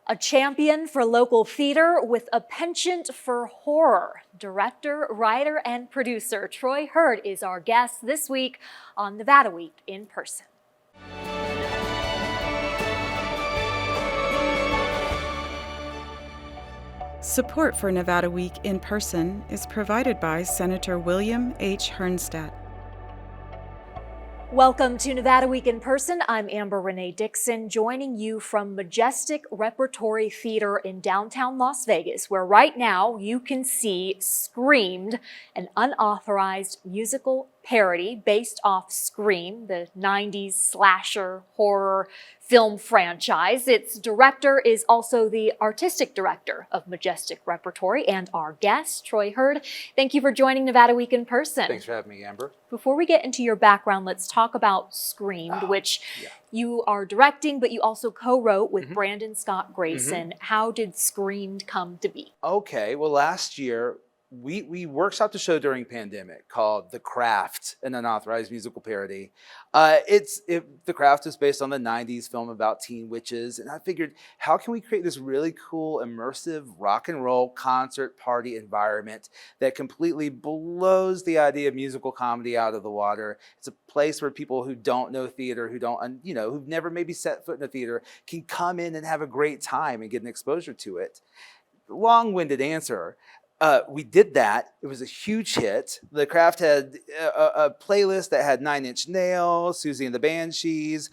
A champion for local theater with a penchant for horror. Director, writer, and producer Troy Hurd is our guest this week on Nevada Week in Person. Support for Nevada Week in Person is provided by Senator William H. Hernstat. Welcome to Nevada Week in Person. I'm Amber Renee Dixon, joining you from Majestic Repertory Theater in downtown Las Vegas, where right now you can see Screamed, an unauthorized musical parody based off Scream, the 90s slasher horror film franchise. Its director is also the artistic director of Majestic Repertory and our guest, Troy Hurd. Thank you for joining Nevada Week in Person. Thanks for having me, Amber. Before we get into your background, let's talk about Screamed, which you are directing, but you also co-wrote with Brandon Scott Grayson. How did Screamed come to be? Okay, well, last year, we workshopped a show during pandemic called The Craft, an unauthorized musical parody. The Craft is based on the 90s film about teen witches, and I figured, how can we create this really cool, immersive rock and roll concert party environment that completely blows the idea of musical comedy out of the water? It's a place where people who don't know theater, who've never maybe set foot in a theater, can come in and have a great time and get an exposure to it. Long-winded answer. We did that. It was a huge hit. The Craft had a playlist that had 9 Inch Nails, Susie and the Banshees,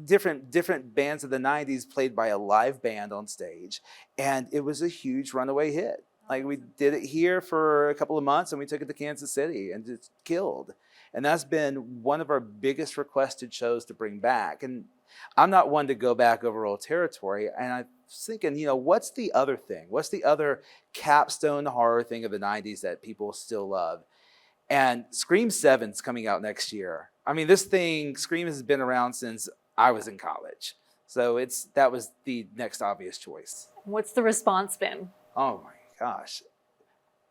different bands of the 90s played by a live band on stage. And it was a huge runaway hit. Like, we did it here for a couple of months and we took it to Kansas City and it's killed. And that's been one of our biggest requested shows to bring back. And I'm not one to go back over old territory. And I was thinking, what's the other thing? What's the other capstone horror thing of the 90s that people still love? And Scream 7's coming out next year. I mean, Scream has been around since I was in college. So that was the next obvious choice. What's the response been? Oh my gosh.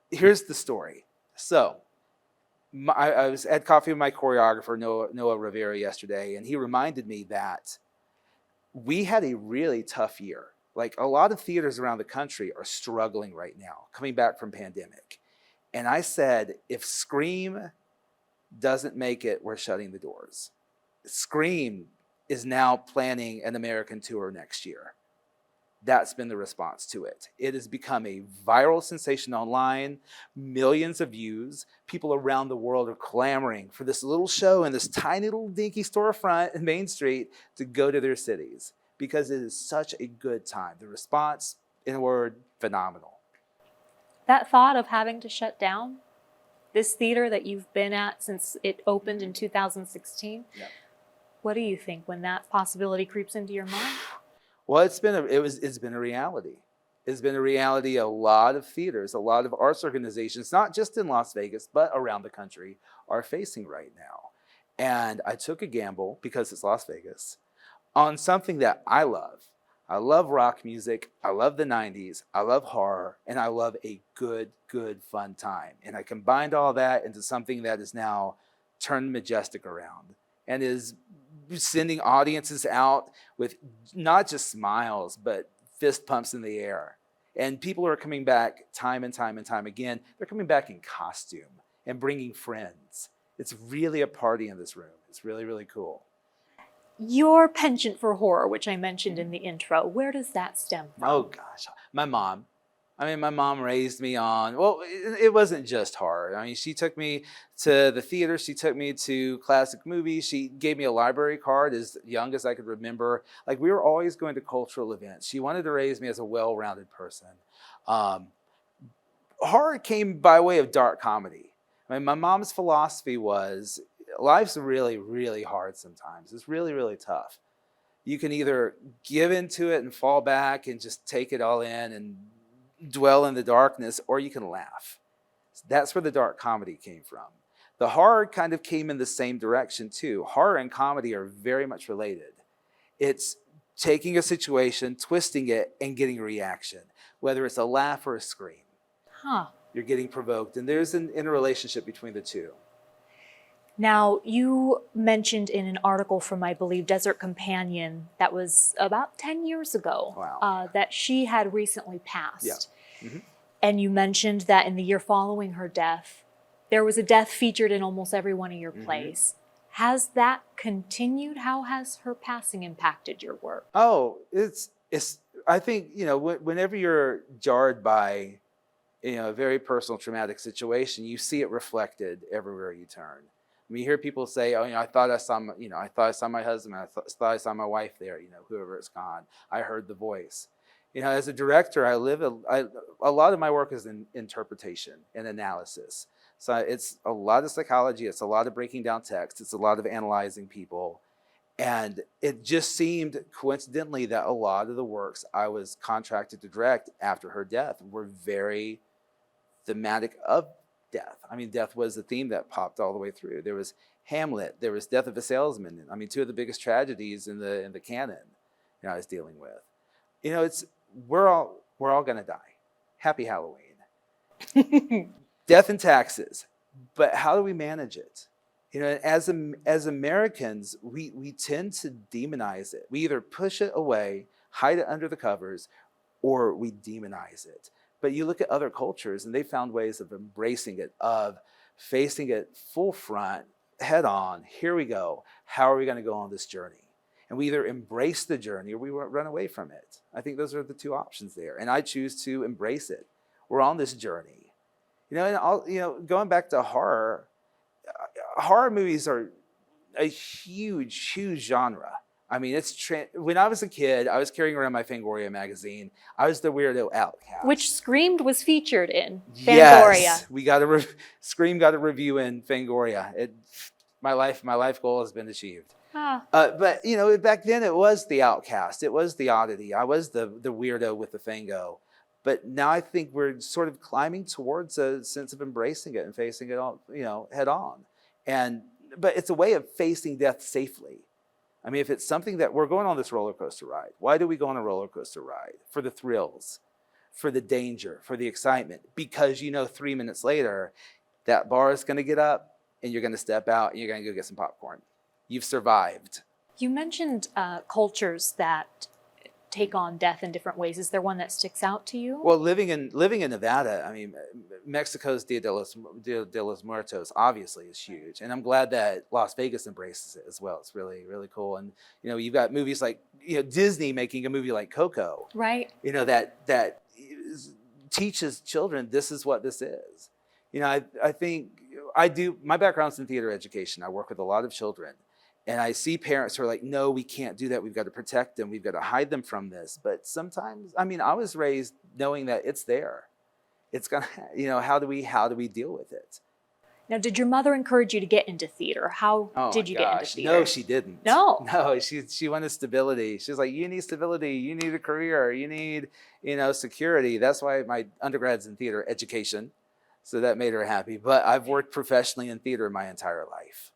Here's the story. So I was at coffee with my choreographer, Noah Rivera, yesterday, and he reminded me that we had a really tough year. Like, a lot of theaters around the country are struggling right now, coming back from pandemic. And I said, if Scream doesn't make it, we're shutting the doors. Scream is now planning an American tour next year. That's been the response to it. It has become a viral sensation online, millions of views. People around the world are clamoring for this little show in this tiny little dinky storefront in Main Street to go to their cities because it is such a good time. The response, in a word, phenomenal. That thought of having to shut down this theater that you've been at since it opened in 2016, what do you think when that possibility creeps into your mind? Well, it's been a reality. It's been a reality. A lot of theaters, a lot of arts organizations, not just in Las Vegas, but around the country, are facing right now. And I took a gamble, because it's Las Vegas, on something that I love. I love rock music. I love the 90s. I love horror. And I love a good, fun time. And I combined all that into something that is now turned Majestic around and is sending audiences out with not just smiles, but fist pumps in the air. And people are coming back time and time again. They're coming back in costume and bringing friends. It's really a party in this room. It's really, really cool. Your penchant for horror, which I mentioned in the intro, where does that stem from? Oh gosh, my mom. My mom raised me on, well, it wasn't just horror. I mean, she took me to the theater. She took me to classic movies. She gave me a library card as young as I could remember. Like, we were always going to cultural events. She wanted to raise me as a well-rounded person. Horror came by way of dark comedy. I mean, my mom's philosophy was, life's really, really hard sometimes. It's really, really tough. You can either give into it and fall back and just take it all in and dwell in the darkness, or you can laugh. That's where the dark comedy came from. The horror kind of came in the same direction too. Horror and comedy are very much related. It's taking a situation, twisting it, and getting a reaction, whether it's a laugh or a scream. You're getting provoked, and there's an interrelationship between the two. Now, you mentioned in an article from, I believe, Desert Companion that was about 10 years ago, Wow. that she had recently passed. Yeah. Mhm. And you mentioned that in the year following her death, there was a death featured in almost every one of your plays. Has that continued? How has her passing impacted your work? Oh, it's. I think whenever you're jarred by a very personal traumatic situation, you see it reflected everywhere you turn. I mean, you hear people say, "Oh, I thought I saw I thought I saw my husband. Thought I saw my wife there. Whoever it's gone. I heard the voice." As a director, a lot of my work is in interpretation and analysis. So it's a lot of psychology. It's a lot of breaking down text. It's a lot of analyzing people. And it just seemed coincidentally that a lot of the works I was contracted to direct after her death were very thematic of death. I mean, death was the theme that popped all the way through. There was Hamlet. There was Death of a Salesman. I mean, two of the biggest tragedies in the canon I was dealing with. It's we're all gonna die. Happy Halloween. Death and taxes. But how do we manage it? As Americans, we tend to demonize it. We either push it away, hide it under the covers, or we demonize it. But you look at other cultures, and they found ways of embracing it, of facing it full front, head on. Here we go. How are we going to go on this journey? And we either embrace the journey or we run away from it. I think those are the two options there. And I choose to embrace it. We're on this journey. Going back to horror movies are a huge, huge genre. I mean, when I was a kid, I was carrying around my Fangoria magazine. I was the weirdo outcast. Which Screamed was featured in Fangoria. Yes, Scream got a review in Fangoria. My life goal has been achieved. But back then it was the outcast. It was the oddity. I was the weirdo with the Fango. But now I think we're sort of climbing towards a sense of embracing it and facing it all, head on. But it's a way of facing death safely. I mean, if it's something that we're going on this roller coaster ride, why do we go on a roller coaster ride? For the thrills, for the danger, for the excitement, because 3 minutes later, that bar is going to get up and you're going to step out and you're going to go get some popcorn. You've survived. You mentioned cultures that take on death in different ways. Is there one that sticks out to you? Well, living in Nevada, I mean, Mexico's Dia de los Muertos obviously is huge, and I'm glad that Las Vegas embraces it as well. It's really, really cool. And you've got movies like Disney making a movie like Coco, right? That teaches children this is what this is. I think I do. My background's in theater education. I work with a lot of children. And I see parents who are like, no, we can't do that. We've got to protect them. We've got to hide them from this. But sometimes, I mean, I was raised knowing that it's there. It's gonna, how do we deal with it? Now, did your mother encourage you to get into theater? How did you get into theater? No, she didn't. No, she wanted stability. She's like, you need stability. You need a career. You need, security. That's why my undergrad's in theater education. So that made her happy. But I've worked professionally in theater my entire life.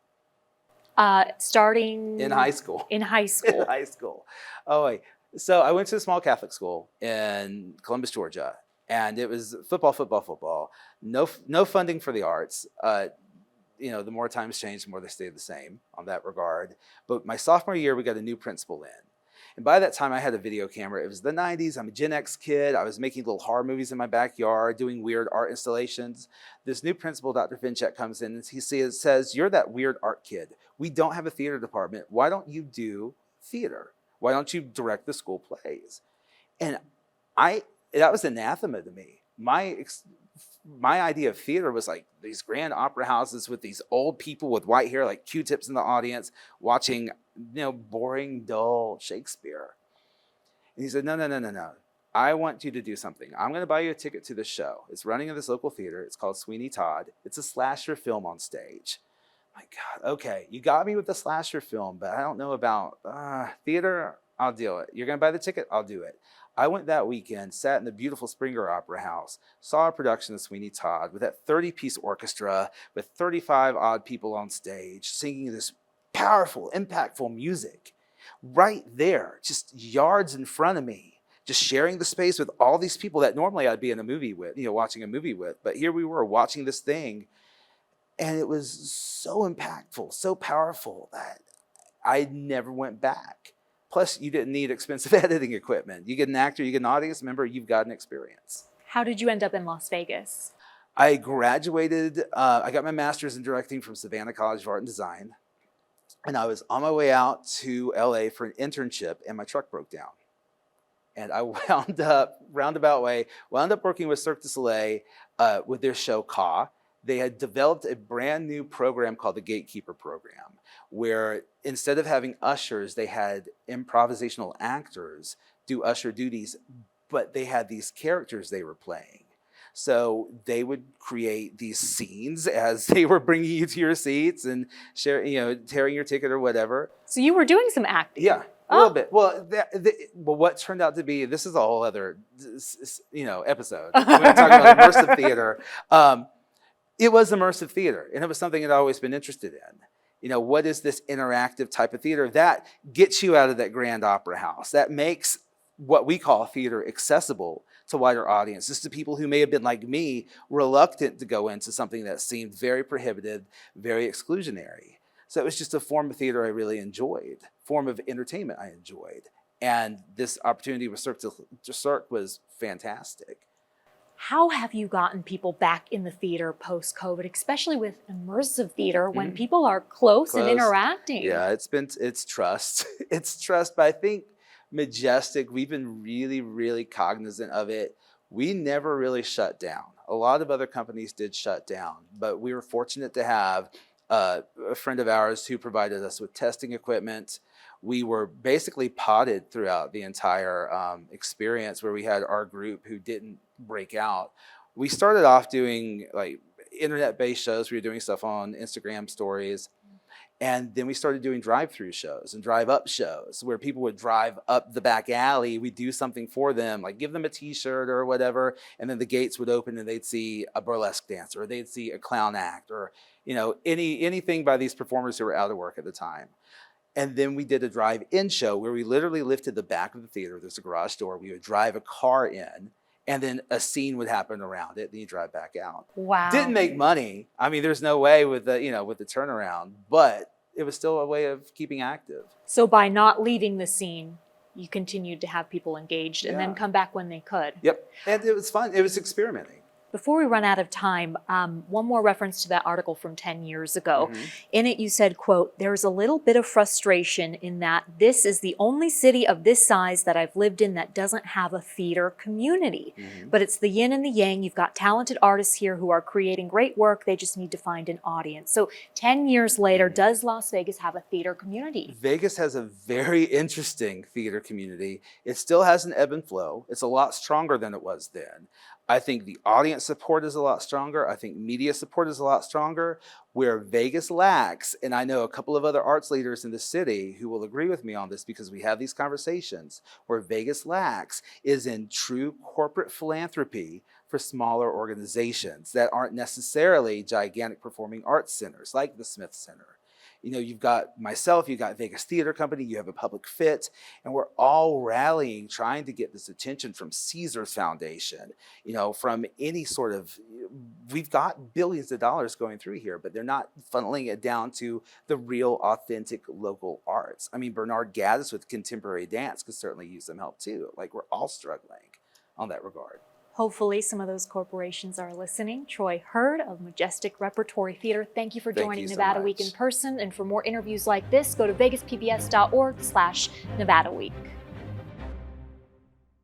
Starting in high school. In high school. In high school. Oh, wait. So I went to a small Catholic school in Columbus, Georgia, and it was football. No funding for the arts. The more times change, the more they stay the same on that regard. But my sophomore year, we got a new principal in. And by that time, I had a video camera. It was the 90s. I'm a Gen X kid. I was making little horror movies in my backyard, doing weird art installations. This new principal, Dr. Finchek, comes in and he says, you're that weird art kid. We don't have a theater department. Why don't you do theater? Why don't you direct the school plays? And that was anathema to me. My idea of theater was like these grand opera houses with these old people with white hair, like Q-tips in the audience, watching, boring, dull Shakespeare. And he said, no. I want you to do something. I'm going to buy you a ticket to the show. It's running in this local theater. It's called Sweeney Todd. It's a slasher film on stage. My God, okay, you got me with the slasher film, but I don't know about theater. I'll do it. You're going to buy the ticket? I'll do it. I went that weekend, sat in the beautiful Springer Opera House, saw a production of Sweeney Todd with that 30-piece orchestra with 35 odd people on stage singing this powerful, impactful music right there, just yards in front of me, just sharing the space with all these people that normally I'd be in a movie with, watching a movie with. But here we were watching this thing. And it was so impactful, so powerful that I never went back. Plus, you didn't need expensive editing equipment. You get an actor, you get an audience member, you've got an experience. How did you end up in Las Vegas? I graduated, I got my master's in directing from Savannah College of Art and Design. And I was on my way out to LA for an internship and my truck broke down. And I wound up working with Cirque du Soleil with their show Ka. They had developed a brand new program called the Gatekeeper Program, where instead of having ushers, they had improvisational actors do usher duties, but they had these characters they were playing. So they would create these scenes as they were bringing you to your seats and tearing your ticket or whatever. So you were doing some acting? Yeah, a little bit. Well, what turned out to be, this is a whole other, episode. We're going to talk about immersive theater. It was immersive theater, and it was something I'd always been interested in. What is this interactive type of theater that gets you out of that grand opera house, that makes what we call theater accessible to wider audiences, to people who may have been like me, reluctant to go into something that seemed very prohibitive, very exclusionary. So it was just a form of theater I really enjoyed, form of entertainment I enjoyed. And this opportunity with Cirque was fantastic. How have you gotten people back in the theater post-COVID, especially with immersive theater when people are close and interacting? Yeah, it's trust. It's trust, but I think Majestic, we've been really, really cognizant of it. We never really shut down. A lot of other companies did shut down, but we were fortunate to have a friend of ours who provided us with testing equipment. We were basically podded throughout the entire experience, where we had our group who didn't break out. We started off doing like internet-based shows. We were doing stuff on Instagram stories. And then we started doing drive-through shows and drive-up shows where people would drive up the back alley. We'd do something for them, like give them a t-shirt or whatever, and then the gates would open and they'd see a burlesque dancer, or they'd see a clown act, or anything by these performers who were out of work at the time. And then we did a drive-in show where we literally lifted the back of the theater. There's a garage door. We would drive a car in, and then a scene would happen around it, and you drive back out. Wow. Didn't make money. I mean, there's no way with the turnaround, but it was still a way of keeping active. So by not leaving the scene, you continued to have people engaged and then come back when they could. Yep, and it was fun. It was experimenting. Before we run out of time, one more reference to that article from 10 years ago. In it, you said, quote, "There's a little bit of frustration in that this is the only city of this size that I've lived in that doesn't have a theater community. But it's the yin and the yang. You've got talented artists here who are creating great work. They just need to find an audience." So 10 years later, does Las Vegas have a theater community? Vegas has a very interesting theater community. It still has an ebb and flow. It's a lot stronger than it was then. I think the audience support is a lot stronger. I think media support is a lot stronger. Where Vegas lacks, and I know a couple of other arts leaders in the city who will agree with me on this because we have these conversations, where Vegas lacks is in true corporate philanthropy for smaller organizations that aren't necessarily gigantic performing arts centers like the Smith Center. You've got myself, you've got Vegas Theater Company, you have a Public Fit, and we're all rallying, trying to get this attention from Caesars Foundation, from any sort of, we've got billions of dollars going through here, but they're not funneling it down to the real, authentic local arts. I mean, Bernard Gaddis with contemporary dance could certainly use some help too. Like, we're all struggling on that regard. Hopefully some of those corporations are listening. Troy Hurd of Majestic Repertory Theater, thank you for joining Nevada Week in person. And for more interviews like this, go to vegaspbs.org/Nevada Week.